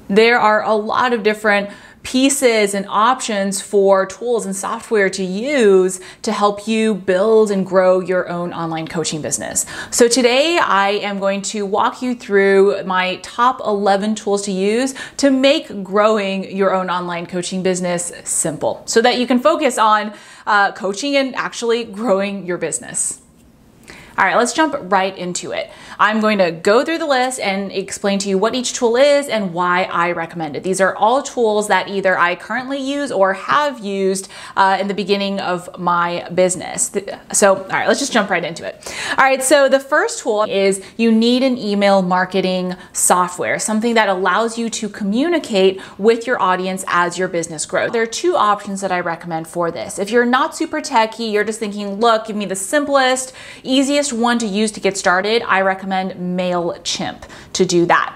There are a lot of different pieces and options for tools and software to use to help you build and grow your own online coaching business. So today I am going to walk you through my top 11 tools to use to make growing your own online coaching business simple so that you can focus on coaching and actually growing your business. All right, let's jump right into it. I'm going to go through the list and explain to you what each tool is and why I recommend it. These are all tools that either I currently use or have used in the beginning of my business. So, all right, let's just jump right into it. All right, so the first tool is you need an email marketing software, something that allows you to communicate with your audience as your business grows. There are two options that I recommend for this. If you're not super techy, you're just thinking, look, give me the simplest, easiest one to use to get started, I recommend MailChimp to do that.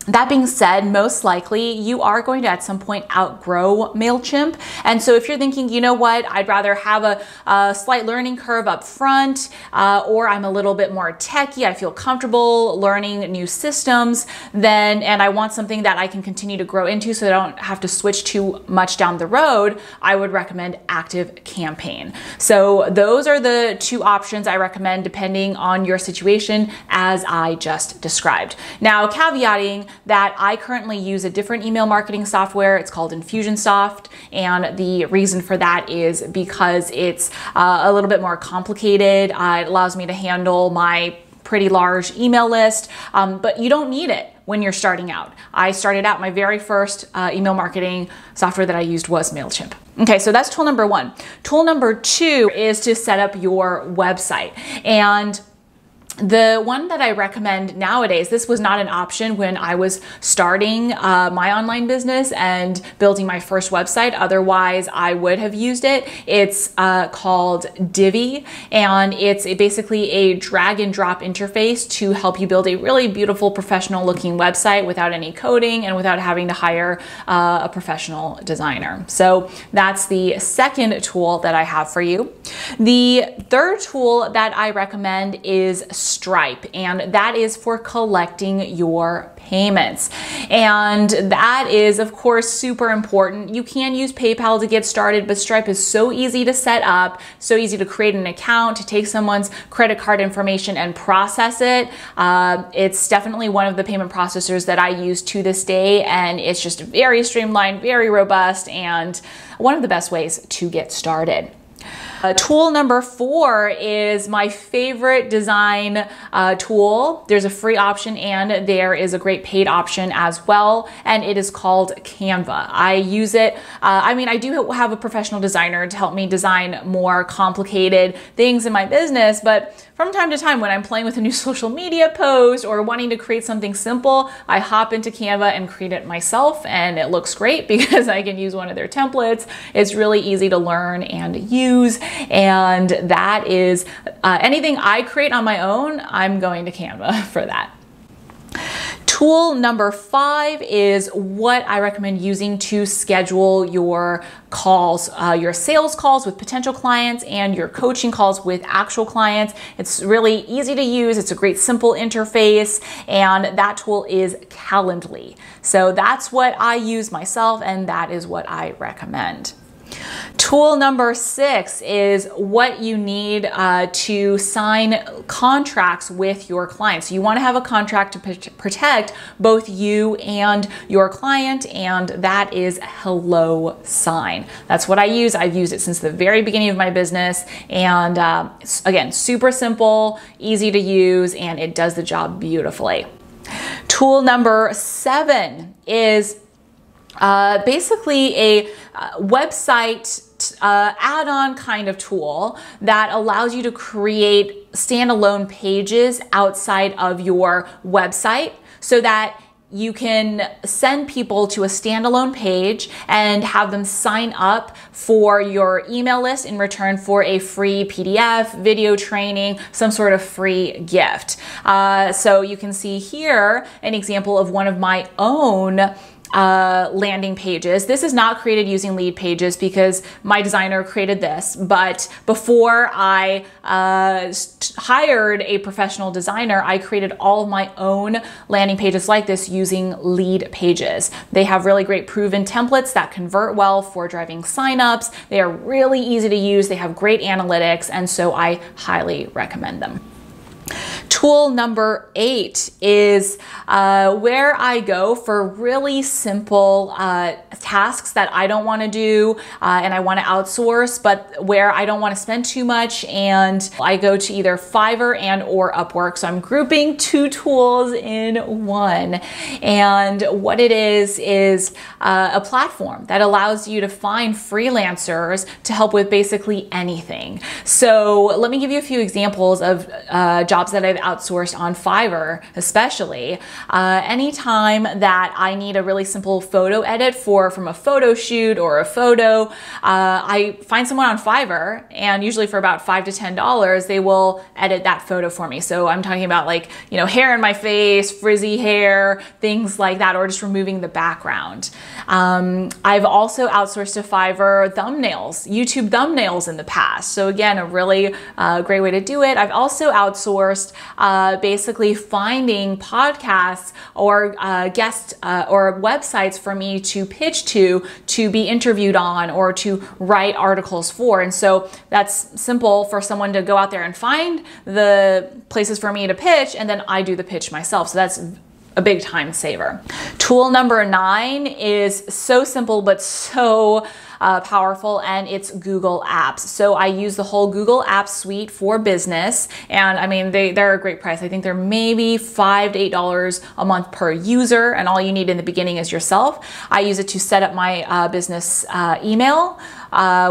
That being said, most likely you are going to at some point outgrow MailChimp. And so if you're thinking, you know what, I'd rather have a slight learning curve up front, or I'm a little bit more techy, I feel comfortable learning new systems, and I want something that I can continue to grow into so that I don't have to switch too much down the road, I would recommend ActiveCampaign. So those are the two options I recommend depending on your situation as I just described. Now, caveating that I currently use a different email marketing software. It's called Infusionsoft, and the reason for that is because it's a little bit more complicated. It allows me to handle my pretty large email list, but you don't need it when you're starting out. I started out, my very first email marketing software that I used was MailChimp. Okay, so that's tool number one. Tool number two is to set up your website. And the one that I recommend nowadays, this was not an option when I was starting my online business and building my first website. Otherwise, I would have used it. It's called Divi, and it's basically a drag and drop interface to help you build a really beautiful professional looking website without any coding and without having to hire a professional designer. So that's the second tool that I have for you. The third tool that I recommend is Stripe, and that is for collecting your payments. And that is, of course, super important. You can use PayPal to get started, but Stripe is so easy to set up, so easy to create an account, to take someone's credit card information and process it. It's definitely one of the payment processors that I use to this day, and it's just very streamlined, very robust, and one of the best ways to get started. Tool number 4 is my favorite design tool. There's a free option and there is a great paid option as well, and it is called Canva. I use it, I do have a professional designer to help me design more complicated things in my business, but from time to time when I'm playing with a new social media post or wanting to create something simple, I hop into Canva and create it myself, and it looks great because I can use one of their templates. It's really easy to learn and use, and that is anything I create on my own, I'm going to Canva for that. Tool number 5 is what I recommend using to schedule your calls, your sales calls with potential clients and your coaching calls with actual clients. It's really easy to use. It's a great simple interface, and that tool is Calendly. So that's what I use myself, and that is what I recommend. Tool number 6 is what you need to sign contracts with your clients. So you want to have a contract to protect both you and your client, and that is HelloSign. That's what I use. I've used it since the very beginning of my business, and again, super simple, easy to use, and it does the job beautifully. Tool number 7 is basically a website add-on kind of tool that allows you to create standalone pages outside of your website so that you can send people to a standalone page and have them sign up for your email list in return for a free PDF, video training, some sort of free gift. So you can see here an example of one of my own landing pages. This is not created using Leadpages because my designer created this, but before I hired a professional designer, I created all of my own landing pages like this using Leadpages. They have really great proven templates that convert well for driving signups. They are really easy to use. They have great analytics, and so I highly recommend them. Tool number 8 is where I go for really simple tasks that I don't want to do and I want to outsource, but where I don't want to spend too much, and I go to either Fiverr and or Upwork. So I'm grouping 2 tools in one. And what it is a platform that allows you to find freelancers to help with basically anything. So let me give you a few examples of jobs that I've outsourced on Fiverr, especially. Anytime that I need a really simple photo edit from a photo shoot or a photo, I find someone on Fiverr, and usually for about $5 to $10, they will edit that photo for me. So I'm talking about, like, you know, hair in my face, frizzy hair, things like that, or just removing the background. I've also outsourced to Fiverr thumbnails, YouTube thumbnails in the past. So again, a really great way to do it. I've also outsourced basically finding podcasts or guest or websites for me to pitch to be interviewed on or to write articles for. And so that's simple for someone to go out there and find the places for me to pitch, and then I do the pitch myself. So that's a big time saver. Tool number 9 is so simple but so powerful, and it's Google Apps. So I use the whole Google Apps suite for business, and I mean they're a great price. I think they're maybe $5 to $8 a month per user, and all you need in the beginning is yourself. I use it to set up my business email.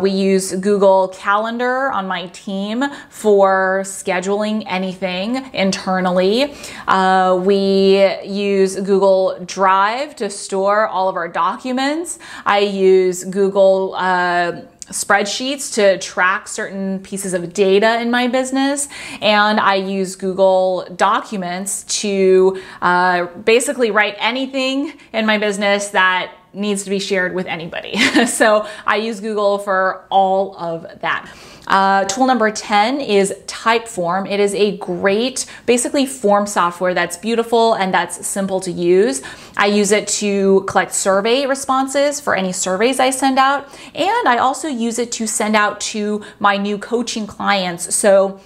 We use Google Calendar on my team for scheduling anything internally. We use Google Drive to store all of our documents. I use Google spreadsheets to track certain pieces of data in my business, and I use Google Documents to basically write anything in my business that needs to be shared with anybody. So I use Google for all of that. Tool number 10 is Typeform. It is a great, basically, form software that's beautiful and that's simple to use. I use it to collect survey responses for any surveys I send out, and I also use it to send out to my new coaching clients. So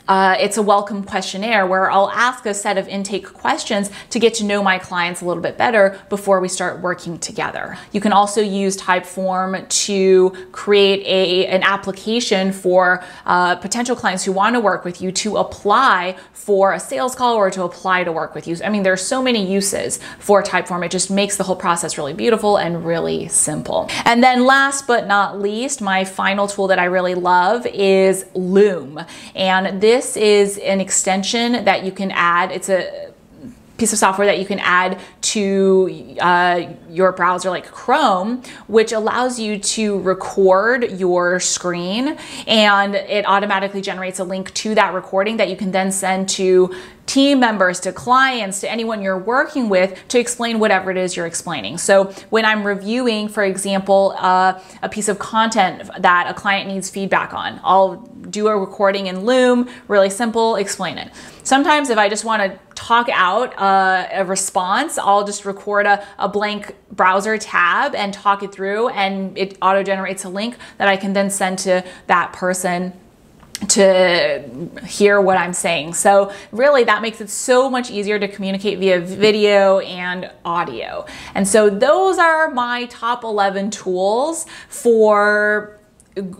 it's a welcome questionnaire where I'll ask a set of intake questions to get to know my clients a little bit better before we start working together. You can also use Typeform to create an application for potential clients who want to work with you to apply for a sales call or to apply to work with you. I mean, there's so many uses for Typeform. It just makes the whole process really beautiful and really simple. And then last but not least, my final tool that I really love is Loom. And this is an extension that you can add. It's a piece of software that you can add to your browser like Chrome, which allows you to record your screen, and it automatically generates a link to that recording that you can then send to team members, to clients, to anyone you're working with to explain whatever it is you're explaining. So when I'm reviewing, for example, a piece of content that a client needs feedback on, I'll do a recording in Loom, really simple, explain it. Sometimes if I just want to talk out a response, I'll just record a blank browser tab and talk it through, and it auto-generates a link that I can then send to that person to hear what I'm saying. So really that makes it so much easier to communicate via video and audio. And so those are my top 11 tools for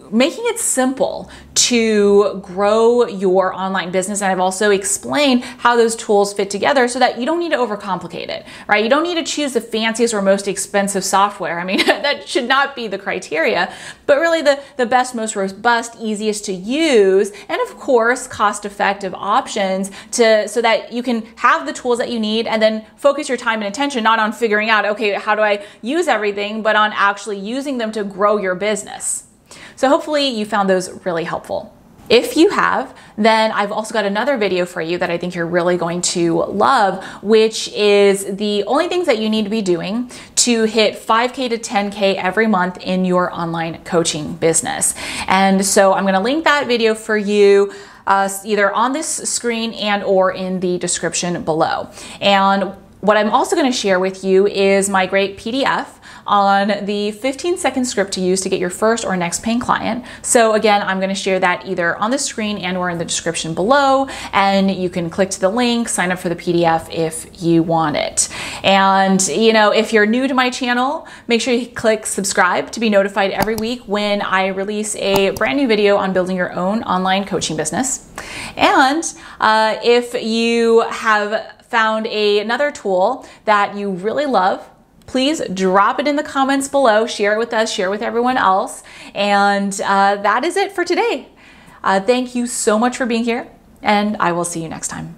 making it simple to grow your online business. And I've also explained how those tools fit together so that you don't need to overcomplicate it, right? You don't need to choose the fanciest or most expensive software. I mean, that should not be the criteria, but really the best, most robust, easiest to use, and of course, cost-effective options so that you can have the tools that you need and then focus your time and attention not on figuring out, okay, how do I use everything, but on actually using them to grow your business. So hopefully you found those really helpful. If you have, then I've also got another video for you that I think you're really going to love, which is the only things that you need to be doing to hit 5K to 10K every month in your online coaching business. And so I'm gonna link that video for you either on this screen and or in the description below. And what I'm also gonna share with you is my great PDF on the 15-second script to use to get your first or next paying client. So again, I'm gonna share that either on the screen and or in the description below, and you can click to the link, sign up for the PDF if you want it. And if you're new to my channel, make sure you click subscribe to be notified every week when I release a brand new video on building your own online coaching business. And if you have found another tool that you really love, please drop it in the comments below, share it with us, share it with everyone else. And that is it for today. Thank you so much for being here, and I will see you next time.